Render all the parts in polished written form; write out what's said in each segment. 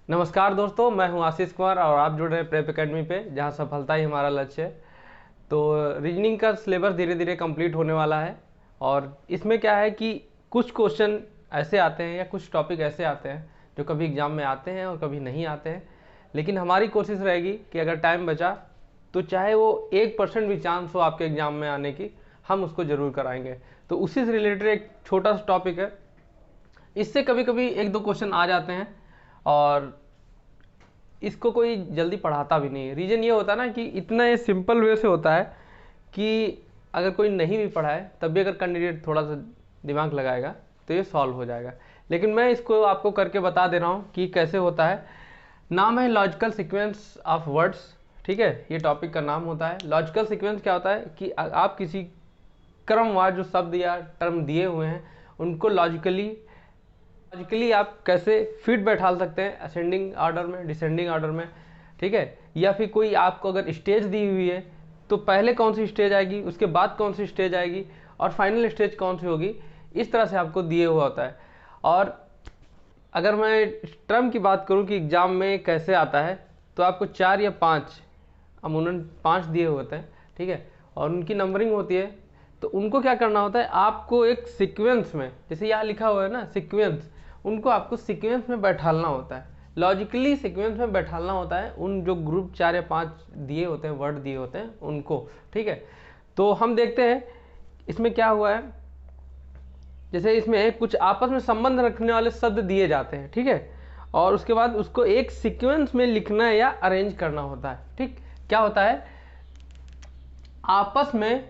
नमस्कार दोस्तों, मैं हूं आशीष कुमार और आप जुड़ रहे हैं प्रेप एकेडमी पे, जहां सफलता ही हमारा लक्ष्य है। तो रीजनिंग का सिलेबस धीरे धीरे कंप्लीट होने वाला है और इसमें क्या है कि कुछ क्वेश्चन ऐसे आते हैं या कुछ टॉपिक ऐसे आते हैं जो कभी एग्ज़ाम में आते हैं और कभी नहीं आते हैं। लेकिन हमारी कोशिश रहेगी कि अगर टाइम बचा तो चाहे वो 1% भी चांस हो आपके एग्ज़ाम में आने की, हम उसको ज़रूर कराएंगे। तो उसी से रिलेटेड एक छोटा सा टॉपिक है, इससे कभी कभी एक दो क्वेश्चन आ जाते हैं और इसको कोई जल्दी पढ़ाता भी नहीं है। रीज़न ये होता है ना कि इतना ये सिंपल वे से होता है कि अगर कोई नहीं भी पढ़ा है तब भी अगर कैंडिडेट थोड़ा सा दिमाग लगाएगा तो ये सॉल्व हो जाएगा। लेकिन मैं इसको आपको करके बता दे रहा हूँ कि कैसे होता है। नाम है लॉजिकल सीक्वेंस ऑफ वर्ड्स। ठीक है, ये टॉपिक का नाम होता है। लॉजिकल सीक्वेंस क्या होता है कि आप किसी क्रमवार जो शब्द या टर्म दिए हुए हैं उनको लॉजिकली आप कैसे फिट बैठा सकते हैं, असेंडिंग ऑर्डर में, डिसेंडिंग ऑर्डर में। ठीक है, या फिर कोई आपको अगर स्टेज दी हुई है तो पहले कौन सी स्टेज आएगी, उसके बाद कौन सी स्टेज आएगी और फाइनल स्टेज कौन सी होगी, इस तरह से आपको दिए हुआ होता है। और अगर मैं टर्म की बात करूं कि एग्ज़ाम में कैसे आता है, तो आपको 4 या 5, अमूमन 5 दिए होते हैं। ठीक है, और उनकी नंबरिंग होती है। तो उनको क्या करना होता है, आपको एक सीक्वेंस में, जैसे यहाँ लिखा हुआ है ना सीक्वेंस, उनको आपको सीक्वेंस में बैठालना होता है, लॉजिकली सीक्वेंस में बैठालना होता है उन जो ग्रुप 4 या 5 दिए होते हैं, वर्ड दिए होते हैं उनको। ठीक है, तो हम देखते हैं इसमें क्या हुआ है। जैसे इसमें कुछ आपस में संबंध रखने वाले शब्द दिए जाते हैं। ठीक है, और उसके बाद उसको एक सीक्वेंस में लिखना या अरेंज करना होता है। ठीक, क्या होता है, आपस में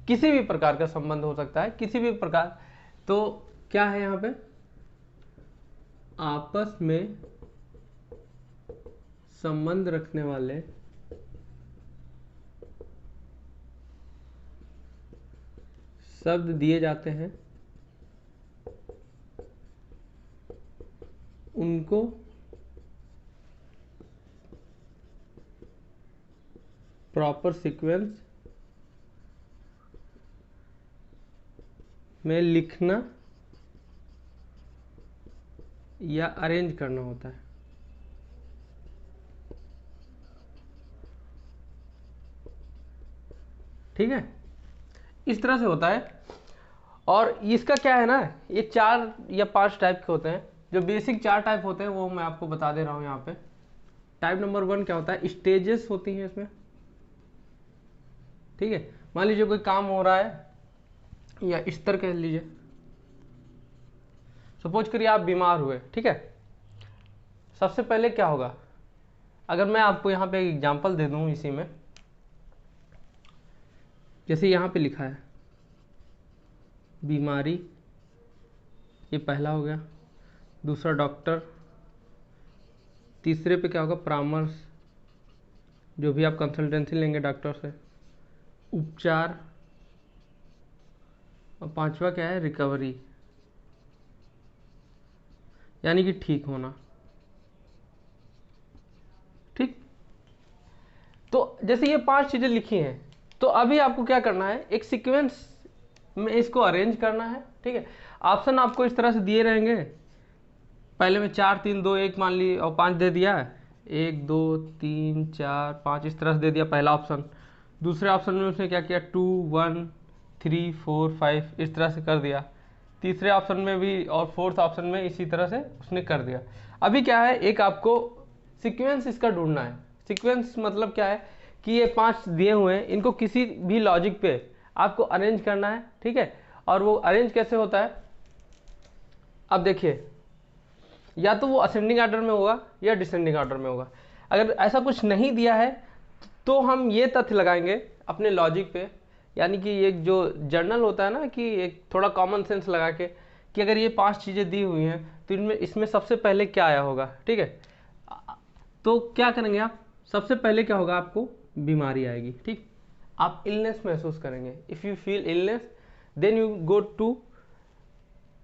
किसी भी प्रकार का संबंध हो सकता है, किसी भी प्रकार। तो क्या है यहाँ पे, आपस में संबंध रखने वाले शब्द दिए जाते हैं, उनको प्रॉपर सीक्वेंस में लिखना या अरेंज करना होता है। ठीक है, इस तरह से होता है। और इसका क्या है ना, ये 4 या 5 टाइप के होते हैं। जो बेसिक 4 टाइप होते हैं वो मैं आपको बता दे रहा हूँ यहाँ पे। टाइप नंबर 1 क्या होता है, स्टेजेस होती हैं इसमें। ठीक है, मान लीजिए कोई काम हो रहा है, या इस तरह कह लीजिए, सपोज करिए आप बीमार हुए। ठीक है, सबसे पहले क्या होगा, अगर मैं आपको यहाँ पे एक एग्जांपल दे दूँ इसी में, जैसे यहाँ पे लिखा है बीमारी, ये पहला हो गया। दूसरा डॉक्टर, तीसरे पे क्या होगा, परामर्श, जो भी आप कंसल्टेंसी लेंगे डॉक्टर से। उपचार, और 5वां क्या है, रिकवरी, यानी कि ठीक होना। ठीक, तो जैसे ये 5 चीज़ें लिखी हैं, तो अभी आपको क्या करना है, एक सीक्वेंस में इसको अरेंज करना है। ठीक है, ऑप्शन आपको इस तरह से दिए रहेंगे। पहले में 4 3 2 1 मान ली और 5 दे दिया, 1 2 3 4 5 इस तरह से दे दिया पहला ऑप्शन। दूसरे ऑप्शन में उसने क्या किया, 2 1 3 4 5 इस तरह से कर दिया। तीसरे ऑप्शन में भी और फोर्थ ऑप्शन में इसी तरह से उसने कर दिया। अभी क्या है, एक आपको सीक्वेंस इसका ढूंढना है। सीक्वेंस मतलब क्या है कि ये 5 दिए हुए हैं, इनको किसी भी लॉजिक पे आपको अरेंज करना है। ठीक है, और वो अरेंज कैसे होता है, अब देखिए, या तो वो असेंडिंग ऑर्डर में होगा या डिसेंडिंग ऑर्डर में होगा। अगर ऐसा कुछ नहीं दिया है तो हम ये तथ्य लगाएंगे अपने लॉजिक पे, यानी कि एक जो जर्नल होता है ना, कि एक थोड़ा कॉमन सेंस लगा के, कि अगर ये 5 चीज़ें दी हुई हैं तो इनमें इसमें सबसे पहले क्या आया होगा। ठीक है, तो क्या करेंगे आप, सबसे पहले क्या होगा, आपको बीमारी आएगी। ठीक, आप इलनेस महसूस करेंगे। If you feel illness then you go to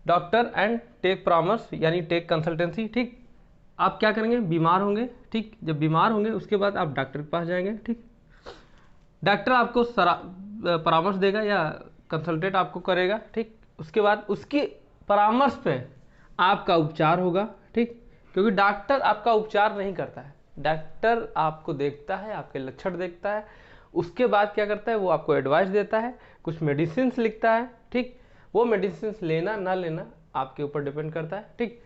doctor and take परामर्श, यानी टेक कंसल्टेंसी। ठीक, आप क्या करेंगे, बीमार होंगे। ठीक, जब बीमार होंगे उसके बाद आप डॉक्टर के पास जाएंगे। ठीक, डॉक्टर आपको परामर्श देगा या कंसल्टेट आपको करेगा। ठीक, उसके बाद उसकी परामर्श पे आपका उपचार होगा। ठीक, क्योंकि डॉक्टर आपका उपचार नहीं करता है, डॉक्टर आपको देखता है, आपके लक्षण देखता है, उसके बाद क्या करता है, वो आपको एडवाइस देता है, कुछ मेडिसिन लिखता है, ठीक। वो मेडिसिन लेना ना लेना आपके ऊपर डिपेंड करता है, ठीक।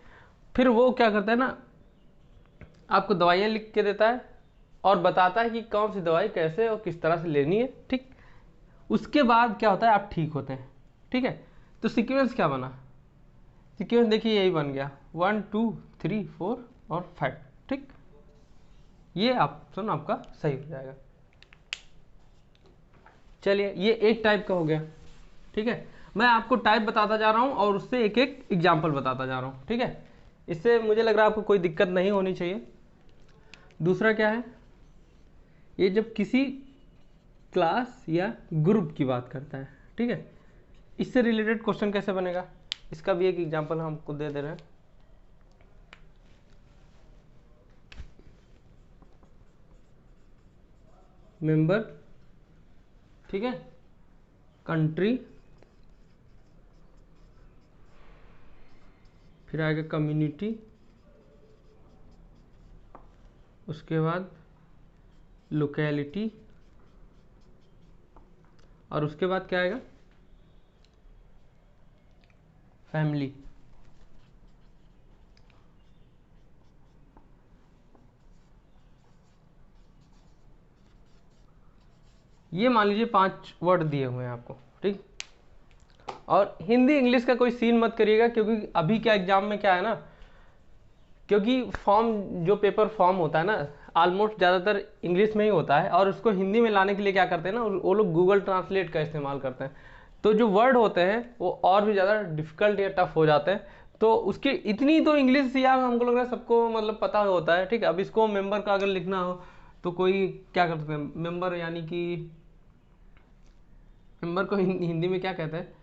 फिर वो क्या करता है ना, आपको दवाइयाँ लिख के देता है और बताता है कि कौन सी दवाई कैसे और किस तरह से लेनी है, ठीक। उसके बाद क्या होता है, आप ठीक होते हैं, ठीक है। तो सीक्वेंस क्या बना, सीक्वेंस देखिए यही बन गया 1 2 3 4 और 5, ठीक। ये ऑप्शन आपका सही हो जाएगा। चलिए ये एक टाइप का हो गया, ठीक है। मैं आपको टाइप बताता जा रहा हूँ और उससे एक एक एग्जाम्पल बताता जा रहा हूँ, ठीक है। इससे मुझे लग रहा है आपको कोई दिक्कत नहीं होनी चाहिए। दूसरा क्या है, ये जब किसी क्लास या ग्रुप की बात करता है, ठीक है, इससे रिलेटेड क्वेश्चन कैसे बनेगा, इसका भी एक एग्जाम्पल हमको दे रहे हैं। मेंबर, ठीक है, कंट्री, फिर आएगा कम्युनिटी, उसके बाद लोकेलिटी, और उसके बाद क्या आएगा, फैमिली। ये मान लीजिए 5 वर्ड दिए हुए हैं आपको, ठीक। और हिंदी इंग्लिश का कोई सीन मत करिएगा, क्योंकि अभी क्या एग्जाम में क्या है ना, क्योंकि फॉर्म जो पेपर फॉर्म होता है ना, ऑलमोस्ट ज़्यादातर इंग्लिश में ही होता है, और उसको हिंदी में लाने के लिए क्या करते हैं ना, वो लोग गूगल ट्रांसलेट का इस्तेमाल करते हैं। तो जो वर्ड होते हैं वो और भी ज़्यादा डिफिकल्ट या टफ हो जाते हैं। तो उसकी इतनी तो इंग्लिश या हमको लग रहा है सबको मतलब पता होता है, ठीक है। अब इसको मेंबर का अगर लिखना हो तो कोई क्या कर सकते हैं, मेंबर यानी कि मेंबर को हिंदी में क्या कहते हैं,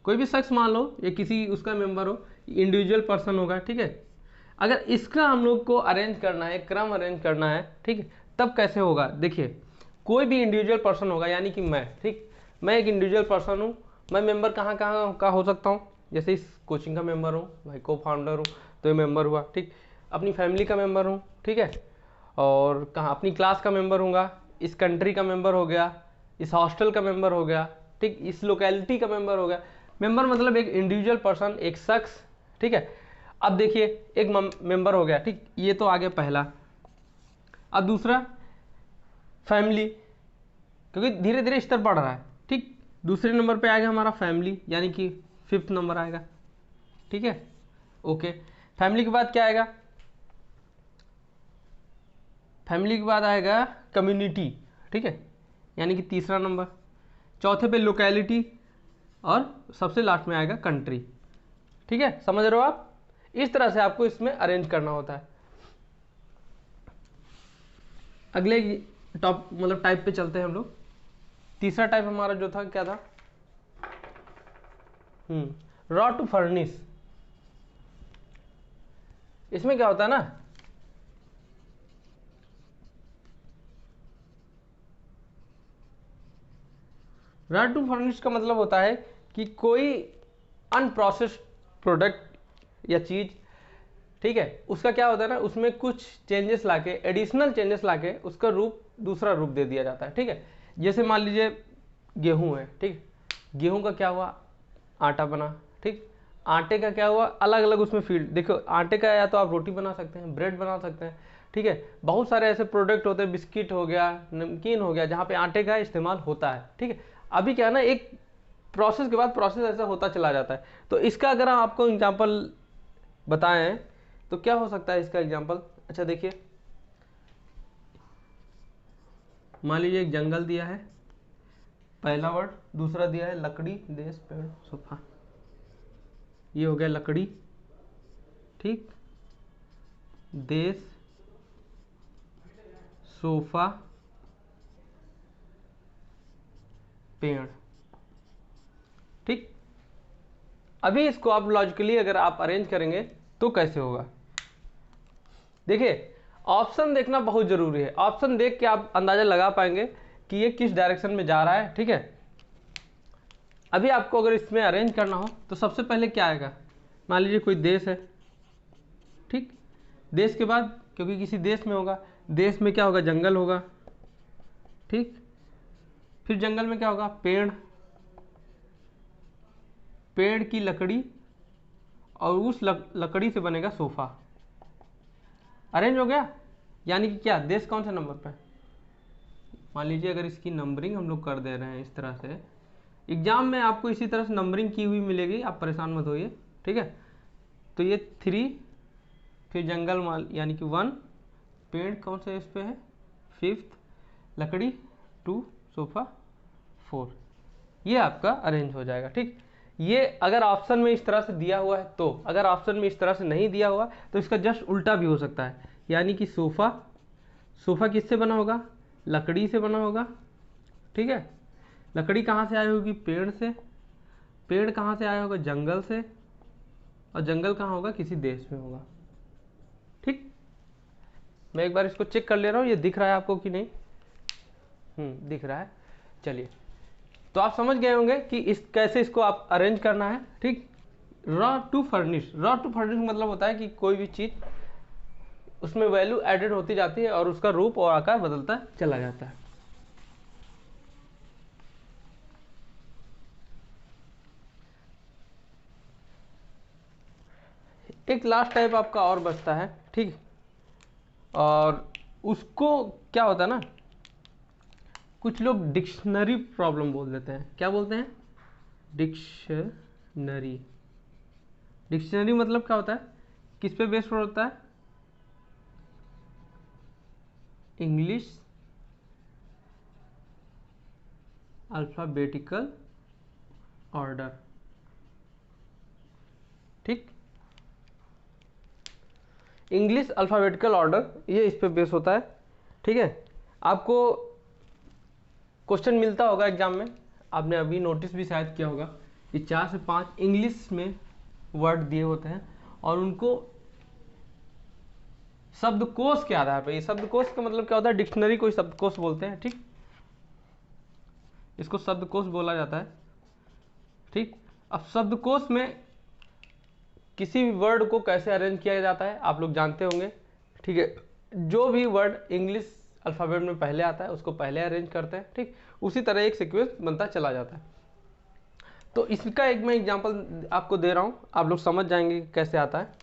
कोई भी शख्स मान लो या किसी उसका मेंबर हो, इंडिविजुअल पर्सन होगा, ठीक है। अगर इसका हम लोग को अरेंज करना है, क्रम अरेंज करना है, ठीक है, तब कैसे होगा, देखिए कोई भी इंडिविजुअल पर्सन होगा, यानी कि मैं, ठीक, मैं एक इंडिविजुअल पर्सन हूँ, मैं मेंबर कहाँ कहाँ का हो सकता हूँ, जैसे इस कोचिंग का मेंबर हूँ, भाई को फाउंडर हूँ तो ये मेंबर हुआ, ठीक। अपनी फैमिली का मेंबर हूँ, ठीक है, और कहाँ अपनी क्लास का मेंबर हूँगा, इस कंट्री का मेंबर हो गया, इस हॉस्टल का मेंबर हो गया, ठीक, इस लोकेलिटी का मेंबर हो गया। मेंबर मतलब एक इंडिविजुअल पर्सन, एक शख्स, ठीक है। अब देखिए एक मेंबर हो गया, ठीक, ये तो आ गया पहला। अब दूसरा फैमिली, क्योंकि धीरे धीरे स्तर बढ़ रहा है, ठीक। दूसरे नंबर पे आएगा हमारा फैमिली, यानी कि 5th नंबर आएगा, ठीक है, ओके। फैमिली के बाद क्या आएगा, फैमिली के बाद आएगा कम्युनिटी, ठीक है, यानी कि तीसरा नंबर। चौथे पे लोकेलिटी, और सबसे लास्ट में आएगा कंट्री, ठीक है। समझ रहे हो आप, इस तरह से आपको इसमें अरेंज करना होता है। अगले टॉप मतलब टाइप पे चलते हैं हम लोग। तीसरा टाइप हमारा जो था क्या था, रॉ टू फर्निश। इसमें क्या होता है ना, रॉ टू फर्निश का मतलब होता है कि कोई अनप्रोसेस्ड प्रोडक्ट या चीज, ठीक है, उसका क्या होता है ना, उसमें कुछ चेंजेस लाके, एडिशनल चेंजेस लाके उसका रूप दूसरा रूप दे दिया जाता है, ठीक है। जैसे मान लीजिए गेहूं है, ठीक, गेहूं का क्या हुआ, आटा बना, ठीक। आटे का क्या हुआ, अलग अलग उसमें फील्ड देखो, आटे का या तो आप रोटी बना सकते हैं, ब्रेड बना सकते हैं, ठीक है। बहुत सारे ऐसे प्रोडक्ट होते हैं, बिस्किट हो गया, नमकीन हो गया, जहाँ पे आटे का इस्तेमाल होता है, ठीक है। अभी क्या है ना, एक प्रोसेस के बाद प्रोसेस ऐसा होता चला जाता है। तो इसका अगर हम आपको एग्जाम्पल बताएं तो क्या हो सकता है इसका एग्जाम्पल, अच्छा देखिए, मान लीजिए एक जंगल दिया है, पहला वर्ड, दूसरा दिया है लकड़ी, देश, पेड़, सोफा, ये हो गया लकड़ी, ठीक, देश, सोफा, पेड़, ठीक। अभी इसको आप लॉजिकली अगर आप अरेंज करेंगे तो कैसे होगा, देखिए ऑप्शन देखना बहुत जरूरी है। ऑप्शन देख के आप अंदाजा लगा पाएंगे कि ये किस डायरेक्शन में जा रहा है, ठीक है। अभी आपको अगर इसमें अरेंज करना हो तो सबसे पहले क्या आएगा, मान लीजिए कोई देश है, ठीक, देश के बाद क्योंकि किसी देश में होगा, देश में क्या होगा, जंगल होगा, ठीक। फिर जंगल में क्या होगा, पेड़, पेड़ की लकड़ी, और उस लकड़ी से बनेगा सोफा। अरेंज हो गया। यानी कि क्या, देश कौन से नंबर पे, मान लीजिए अगर इसकी नंबरिंग हम लोग कर दे रहे हैं इस तरह से, एग्जाम में आपको इसी तरह से नंबरिंग की हुई मिलेगी, आप परेशान मत होइए, ठीक है। तो ये 3, फिर जंगल माल यानी कि 1, पेड़ कौन से इस पे है 5th, लकड़ी 2, सोफा 4, ये आपका अरेंज हो जाएगा, ठीक। ये अगर ऑप्शन में इस तरह से दिया हुआ है तो, अगर ऑप्शन में इस तरह से नहीं दिया हुआ तो इसका जस्ट उल्टा भी हो सकता है। यानी कि सोफा, सोफा किससे बना होगा, लकड़ी से बना होगा, ठीक है। लकड़ी कहाँ से आई होगी, पेड़ से, पेड़ कहाँ से आया होगा, जंगल से, और जंगल कहाँ होगा, किसी देश में होगा, ठीक। मैं एक बार इसको चेक कर ले रहा हूँ, ये दिख रहा है आपको कि नहीं, दिख रहा है। चलिए, तो आप समझ गए होंगे कि इस कैसे इसको आप अरेंज करना है, ठीक। Raw to furnish, raw to furnish मतलब होता है कि कोई भी चीज उसमें वैल्यू एडेड होती जाती है और उसका रूप और आकार बदलता चला जाता है। एक लास्ट टाइप आपका और बचता है, ठीक। और उसको क्या होता है ना, कुछ लोग डिक्शनरी प्रॉब्लम बोल देते हैं। क्या बोलते हैं, डिक्शनरी। डिक्शनरी मतलब क्या होता है, किस पे बेस्ड होता है, इंग्लिश अल्फाबेटिकल ऑर्डर, ठीक। इंग्लिश अल्फाबेटिकल ऑर्डर ये इस पे बेस होता है, ठीक है। आपको क्वेश्चन मिलता होगा एग्जाम में, आपने अभी नोटिस भी शायद किया होगा कि 4 से 5 इंग्लिश में वर्ड दिए होते हैं और उनको शब्दकोश के आधार पर, ये शब्दकोश का मतलब क्या होता है, डिक्शनरी को शब्दकोश बोलते हैं, ठीक। इसको शब्दकोश बोला जाता है, ठीक। अब शब्दकोश में किसी भी वर्ड को कैसे अरेंज किया जाता है आप लोग जानते होंगे, ठीक है। जो भी वर्ड इंग्लिश अल्फाबेट में पहले आता है उसको पहले अरेंज करते हैं, ठीक। उसी तरह एक सीक्वेंस बनता चला जाता है। तो इसका एक मैं एग्जांपल आपको दे रहा हूं, आप लोग समझ जाएंगे कि कैसे आता है।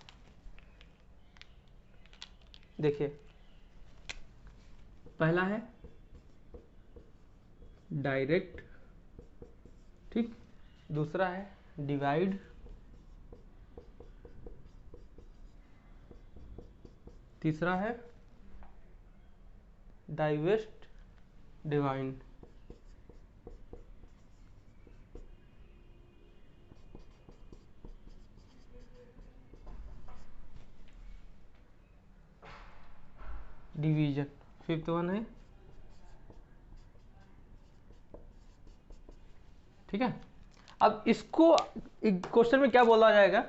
देखिए, पहला है डायरेक्ट, ठीक। दूसरा है डिवाइड, तीसरा है divest divine, division, 5th one है, ठीक है। अब इसको क्वेश्चन में क्या बोला जाएगा,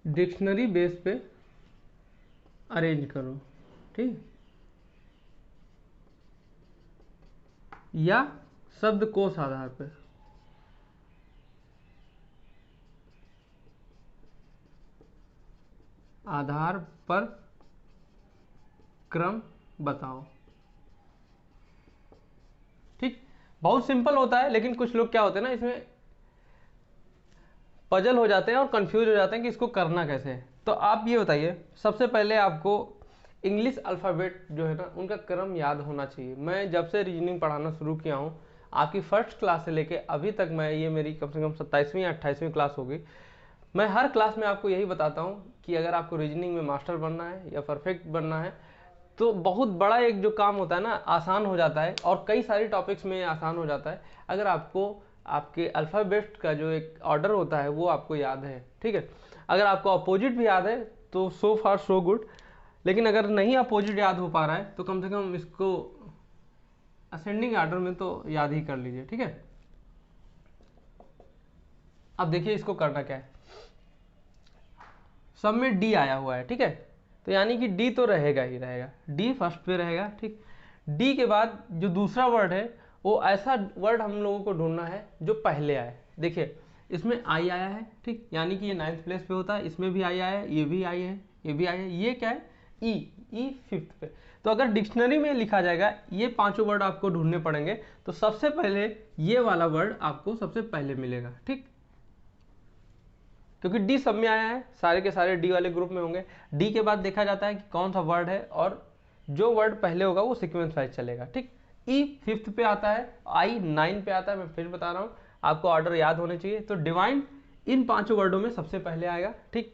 डिक्शनरी बेस पे अरेंज करो, ठीक, या शब्दकोश आधार पे, आधार पर क्रम बताओ, ठीक। बहुत सिंपल होता है, लेकिन कुछ लोग क्या होते हैं ना, इसमें पजल हो जाते हैं और कंफ्यूज हो जाते हैं कि इसको करना कैसे है। तो आप ये बताइए, सबसे पहले आपको इंग्लिश अल्फ़ाबेट जो है ना उनका क्रम याद होना चाहिए। मैं जब से रीजनिंग पढ़ाना शुरू किया हूँ, आपकी फर्स्ट क्लास से लेके अभी तक, मैं ये मेरी कम से कम 27वीं या 28वीं क्लास होगी, मैं हर क्लास में आपको यही बताता हूँ कि अगर आपको रीजनिंग में मास्टर बनना है या परफेक्ट बनना है तो बहुत बड़ा एक जो काम होता है ना आसान हो जाता है, और कई सारे टॉपिक्स में आसान हो जाता है अगर आपको आपके अल्फ़ाबेट का जो एक ऑर्डर होता है वो आपको याद है, ठीक है। अगर आपको अपोजिट भी याद है तो सो फार सो गुड, लेकिन अगर नहीं अपोजिट याद हो पा रहा है तो कम से कम इसको असेंडिंग ऑर्डर में तो याद ही कर लीजिए, ठीक है। अब देखिए इसको करना क्या है, सब में डी आया हुआ है, ठीक है। तो यानी कि डी तो रहेगा ही रहेगा, डी फर्स्ट पे रहेगा, ठीक। डी के बाद जो दूसरा वर्ड है वो ऐसा वर्ड हम लोगों को ढूंढना है जो पहले आए। देखिए इसमें आई आया है, ठीक, यानी कि ये 9th प्लेस पे होता है, इसमें भी आई आया है, ये भी आई है, ये भी आई है, ये क्या है ई, ई 5th पे। तो अगर डिक्शनरी में लिखा जाएगा ये पांचों वर्ड आपको ढूंढने पड़ेंगे, तो सबसे पहले ये वाला वर्ड आपको सबसे पहले मिलेगा, ठीक, क्योंकि डी सब में आया है, सारे के सारे डी वाले ग्रुप में होंगे। डी के बाद देखा जाता है कि कौन सा वर्ड है, और जो वर्ड पहले होगा वो सीक्वेंस वाइज चलेगा, ठीक। ई 5th पे आता है, आई 9 पे आता है, मैं फिर बता रहा हूँ, आपको ऑर्डर याद होने चाहिए। तो डिवाइन इन पांचों वर्डों में सबसे पहले आएगा, ठीक।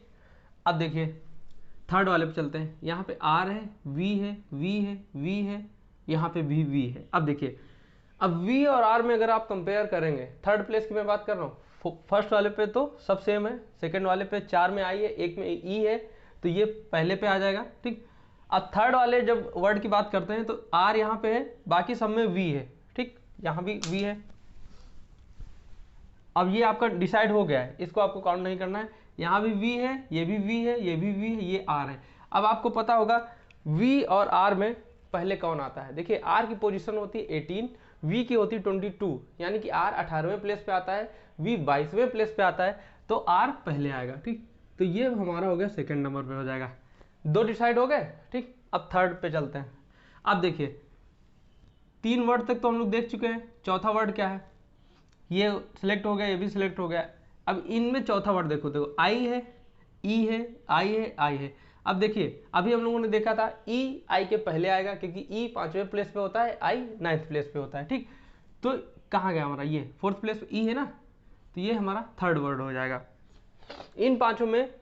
अब देखिए थर्ड वाले पे चलते हैं, यहाँ पे आर है, वी है, वी है, वी है, यहाँ पे भी वी है। अब देखिए, अब वी और आर में अगर आप कंपेयर करेंगे, थर्ड प्लेस की मैं बात कर रहा हूँ, फर्स्ट वाले पे तो सब सेम है, सेकंड वाले पे 4 में आई है, एक में ई है, तो ये पहले पे आ जाएगा, ठीक। अब थर्ड वाले जब वर्ड की बात करते हैं तो आर यहाँ पे है, बाकी सब में वी है, ठीक, यहाँ भी वी है। अब ये आपका डिसाइड हो गया है, इसको आपको काउंट नहीं करना है, यहाँ भी वी है, ये भी वी है, ये भी वी है, ये आर है। अब आपको पता होगा वी और आर में पहले कौन आता है। देखिए आर की पोजीशन होती है 18, वी की होती है 22, यानी कि आर 18वें प्लेस पे आता है, वी 22वें प्लेस पे आता है, तो आर पहले आएगा, ठीक। तो ये हमारा हो गया सेकंड नंबर पे हो जाएगा, दो डिसाइड हो गए, ठीक। अब थर्ड पे चलते हैं। अब देखिए 3 वर्ड तक तो हम लोग देख चुके हैं, चौथा वर्ड क्या है, ये सिलेक्ट हो गया, ये भी सिलेक्ट हो गया। अब इनमें चौथा वर्ड देखो, देखो आई है, ई है, आई है, आई है। अब देखिए अभी हम लोगों ने देखा था ई आई के पहले आएगा, क्योंकि ई 5वें प्लेस पे होता है, आई 9th प्लेस पे होता है, ठीक। तो कहाँ गया हमारा, ये 4th प्लेस पे ई है ना, तो ये हमारा थर्ड वर्ड हो जाएगा। इन पांचों में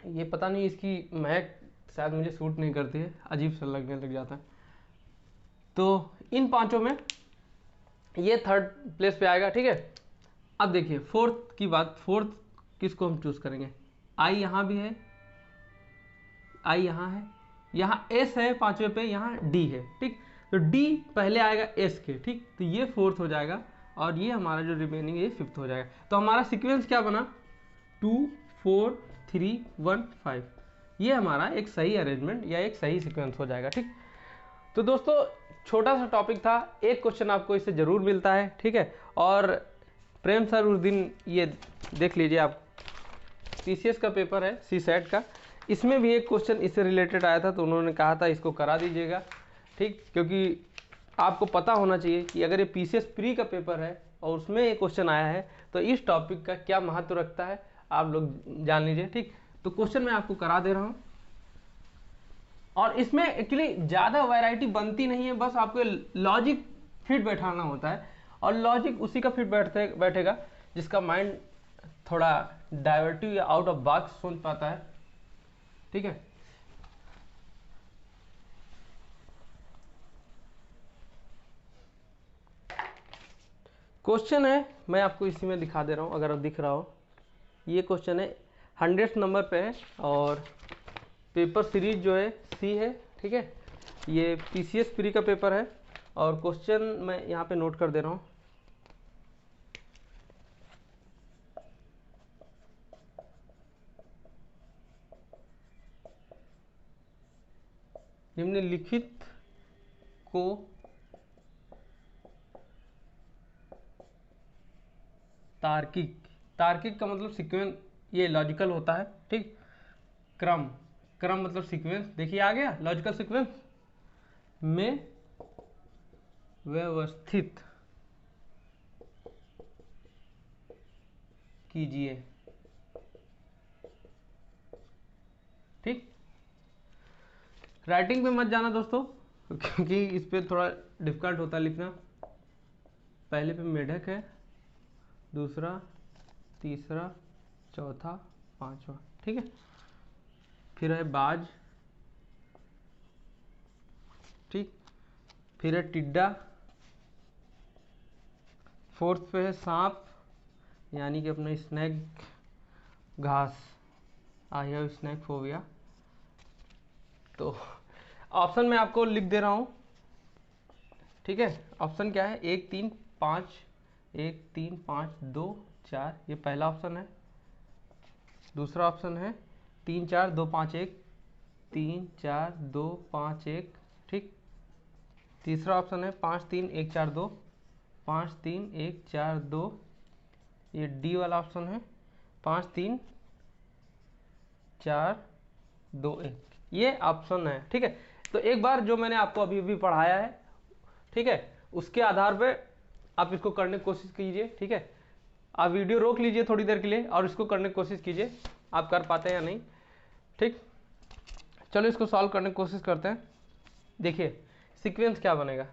ये पता नहीं इसकी महक शायद मुझे सूट नहीं करती है, अजीब सा लगने लग जाता है। तो इन पांचों में ये थर्ड प्लेस पे आएगा, ठीक है। अब देखिए फोर्थ की बात, फोर्थ किसको हम चूज करेंगे, आई यहाँ भी है, आई यहाँ है, यहाँ एस है 5वें पे, यहाँ डी है, ठीक। तो डी पहले आएगा एस के, ठीक, तो ये फोर्थ हो जाएगा, और ये हमारा जो रिमेनिंग ये फिफ्थ हो जाएगा। तो हमारा सीक्वेंस क्या बना, 2 4 3 1 5, ये हमारा एक सही अरेंजमेंट या एक सही सीक्वेंस हो जाएगा, ठीक। तो दोस्तों छोटा सा टॉपिक था, एक क्वेश्चन आपको इससे जरूर मिलता है, ठीक है। और प्रेम सर उस दिन ये देख लीजिए आप, पीसीएस का पेपर है, सी सेट का, इसमें भी एक क्वेश्चन इससे रिलेटेड आया था, तो उन्होंने कहा था इसको करा दीजिएगा, ठीक, क्योंकि आपको पता होना चाहिए कि अगर ये पीसीएस प्री का पेपर है और उसमें ये क्वेश्चन आया है तो इस टॉपिक का क्या महत्व रखता है आप लोग जान लीजिए, ठीक। तो क्वेश्चन मैं आपको करा दे रहा हूँ, और इसमें एक्चुअली ज़्यादा वैरायटी बनती नहीं है, बस आपको लॉजिक फिट बैठाना होता है, और लॉजिक उसी का फिट बैठेगा जिसका माइंड थोड़ा डाइवर्टिव या आउट ऑफ बॉक्स सोच पाता है, ठीक है। क्वेश्चन है, मैं आपको इसी में दिखा दे रहा हूँ, अगर दिख रहा हो, ये क्वेश्चन है 100th नंबर पे है, और पेपर सीरीज जो है सी है, ठीक है। ये पीसीएस प्री का पेपर है, और क्वेश्चन मैं यहाँ पे नोट कर दे रहा हूँ। निम्नलिखित को तार्किक, तार्किक का मतलब सीक्वेंस, ये लॉजिकल होता है, ठीक। क्रम, क्रम मतलब सीक्वेंस, देखिए आ गया लॉजिकल सीक्वेंस में व्यवस्थित कीजिए, ठीक। राइटिंग पे मत जाना दोस्तों, क्योंकि इस पे थोड़ा डिफिकल्ट होता है लिखना। पहले पे मेढक है, दूसरा, तीसरा, चौथा, पांचवा, ठीक है। फिर है बाज, ठीक। फिर है टिड्डा, फोर्थ पे है सांप, यानी कि अपना स्नैक, घास, आई हैव स्नैक फोबिया। तो ऑप्शन मैं आपको लिख दे रहा हूँ, ठीक है। ऑप्शन क्या है, 1 3 5, 1 3 5 2 4, ये पहला ऑप्शन है। दूसरा ऑप्शन है 3 4 2 5 1, 3 4 2 5 1, ठीक। तीसरा ऑप्शन है 5 3 1 4 2, 5 3 1 4 2। ये डी वाला ऑप्शन है 5 3 4 2 1, ये ऑप्शन है। ठीक है, तो एक बार जो मैंने आपको अभी अभी पढ़ाया है, ठीक है, उसके आधार पे आप इसको करने की कोशिश कीजिए। ठीक है, आप वीडियो रोक लीजिए थोड़ी देर के लिए और इसको करने की कोशिश कीजिए, आप कर पाते हैं या नहीं। ठीक, चलो इसको सॉल्व करने की कोशिश करते हैं। देखिए सीक्वेंस क्या बनेगा।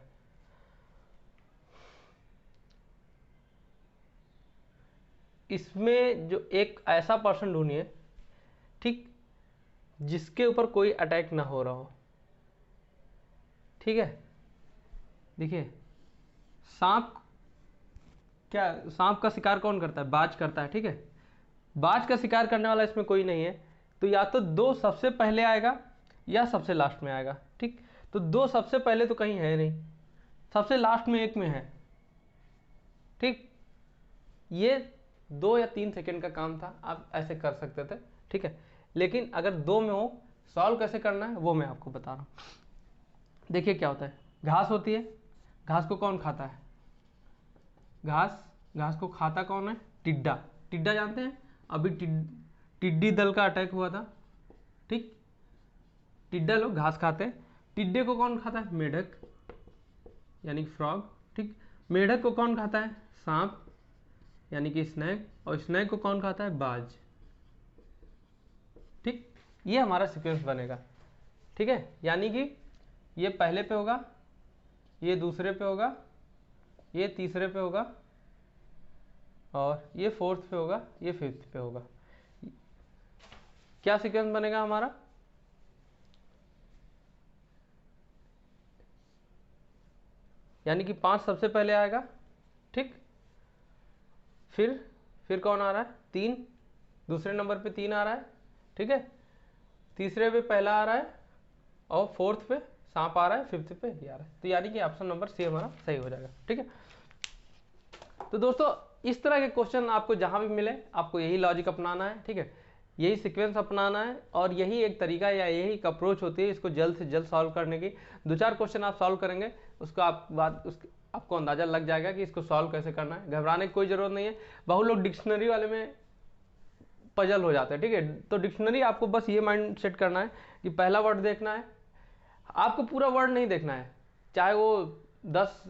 इसमें जो एक ऐसा पर्सन ढूंढिए, ठीक, जिसके ऊपर कोई अटैक ना हो रहा हो। ठीक है, देखिए सांप, क्या सांप का शिकार कौन करता है? बाज करता है। ठीक है, बाज का शिकार करने वाला इसमें कोई नहीं है, तो या तो 2 सबसे पहले आएगा या सबसे लास्ट में आएगा। ठीक, तो 2 सबसे पहले तो कहीं है नहीं, सबसे लास्ट में एक में है। ठीक, ये 2 या 3 सेकंड का काम था, आप ऐसे कर सकते थे। ठीक है, लेकिन अगर 2 में हो, सॉल्व कैसे करना है वो मैं आपको बता रहा हूँ। देखिए क्या होता है, घास होती है, घास को कौन खाता है? घास को खाता कौन है? टिड्डा। टिड्डा जानते हैं, अभी टिड्डी दल का अटैक हुआ था। ठीक, टिड्डा लोग घास खाते हैं। टिड्डे को कौन खाता है? मेढक, यानी फ्रॉग। ठीक, मेढक को कौन खाता है? सांप, यानी कि स्नैक। और स्नैक को कौन खाता है? बाज। ठीक, ये हमारा सीक्वेंस बनेगा। ठीक है, यानी कि ये पहले पे होगा, ये दूसरे पे होगा, ये तीसरे पे होगा, और ये फोर्थ पे होगा, ये फिफ्थ पे होगा। क्या सीक्वेंस बनेगा हमारा? यानी कि 5 सबसे पहले आएगा। ठीक, फिर कौन आ रहा है? 3, दूसरे नंबर पे 3 आ रहा है। ठीक है, तीसरे पे पहला आ रहा है, और फोर्थ पे सांप आ रहा है, फिफ्थ पे ये आ रहा है। तो यानी कि ऑप्शन नंबर सी हमारा सही हो जाएगा। ठीक है, तो दोस्तों इस तरह के क्वेश्चन आपको जहां भी मिले, आपको यही लॉजिक अपनाना है। ठीक है, यही सीक्वेंस अपनाना है, और यही एक तरीका या यही एक अप्रोच होती है इसको जल्द से जल्द सॉल्व करने की। 2-4 क्वेश्चन आप सॉल्व करेंगे, उसको आपको अंदाजा लग जाएगा कि इसको सॉल्व कैसे करना है। घबराने की कोई जरूरत नहीं है। बहुत लोग डिक्शनरी वाले में पजल हो जाते हैं। ठीक है, तो डिक्शनरी आपको बस ये माइंड सेट करना है कि पहला वर्ड देखना है, आपको पूरा वर्ड नहीं देखना है, चाहे वो 10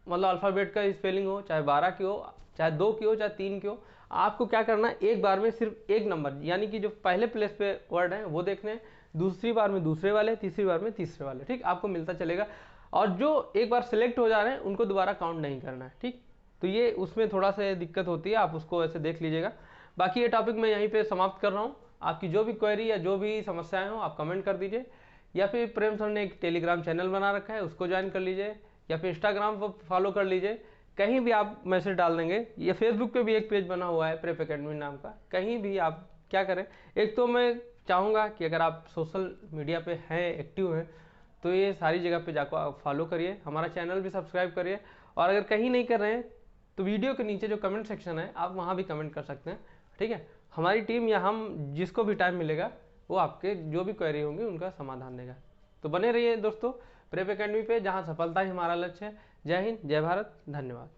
मतलब अल्फ़ाबेट का स्पेलिंग हो, चाहे 12 की हो, चाहे 2 की हो, चाहे 3 की हो। आपको क्या करना है, एक बार में सिर्फ एक नंबर, यानी कि जो पहले प्लेस पे वर्ड है वो देखने हैं, दूसरी बार में दूसरे वाले, तीसरी बार में तीसरे वाले। ठीक, आपको मिलता चलेगा, और जो एक बार सिलेक्ट हो जा रहे हैं उनको दोबारा काउंट नहीं करना है। ठीक, तो ये उसमें थोड़ा सा दिक्कत होती है, आप उसको ऐसे देख लीजिएगा। बाकी ये टॉपिक मैं यहीं पे समाप्त कर रहा हूँ। आपकी जो भी क्वेरी या जो भी समस्याएं हो आप कमेंट कर दीजिए, या फिर प्रेम सर ने एक टेलीग्राम चैनल बना रखा है, उसको ज्वाइन कर लीजिए, या फिर इंस्टाग्राम पर फॉलो कर लीजिए। कहीं भी आप मैसेज डाल देंगे, या फेसबुक पे भी एक पेज बना हुआ है प्रेप एकेडमी नाम का, कहीं भी आप क्या करें, एक तो मैं चाहूँगा कि अगर आप सोशल मीडिया पे हैं, एक्टिव हैं, तो ये सारी जगह पे जाकर आप फॉलो करिए, हमारा चैनल भी सब्सक्राइब करिए। और अगर कहीं नहीं कर रहे हैं तो वीडियो के नीचे जो कमेंट सेक्शन है आप वहाँ भी कमेंट कर सकते हैं। ठीक है, हमारी टीम या हम जिसको भी टाइम मिलेगा वो आपके जो भी क्वेरी होंगी उनका समाधान देगा। तो बने रहिए दोस्तों प्रेप एकेडमी पे, जहाँ सफलता ही हमारा लक्ष्य है। जय हिंद, जय भारत, धन्यवाद।